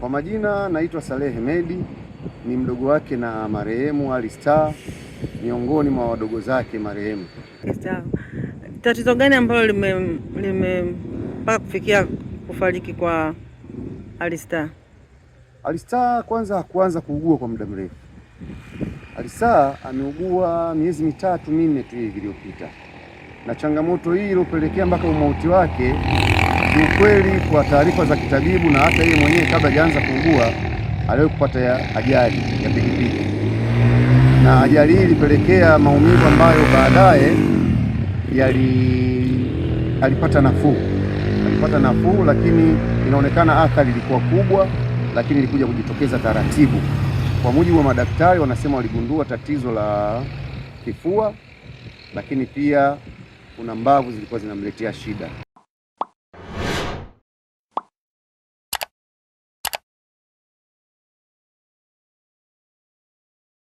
Kwa majina naitwa Saleh Hemedi, ni mdogo wake na marehemu Ali Star, miongoni mwa wadogo zake marehemu. Tatizo gani ambalo mpaka kufikia kufariki kwa Ali Star? Ali Star kwanza hakuanza kuugua kwa muda mrefu. Ali Star ameugua miezi 3-4 tu hivi iliyopita, na changamoto hii iliyopelekea mpaka umauti wake, kiukweli kwa taarifa za kitabibu na hata yeye mwenyewe kabla hajaanza kuugua aliwahi kupata ajali ya pikipiki, na ajali hii ilipelekea maumivu ambayo baadaye alipata nafuu, lakini inaonekana athari ilikuwa kubwa, lakini ilikuja kujitokeza taratibu. Kwa mujibu wa madaktari, wanasema waligundua tatizo la kifua, lakini pia kuna mbavu zilikuwa zinamletea shida.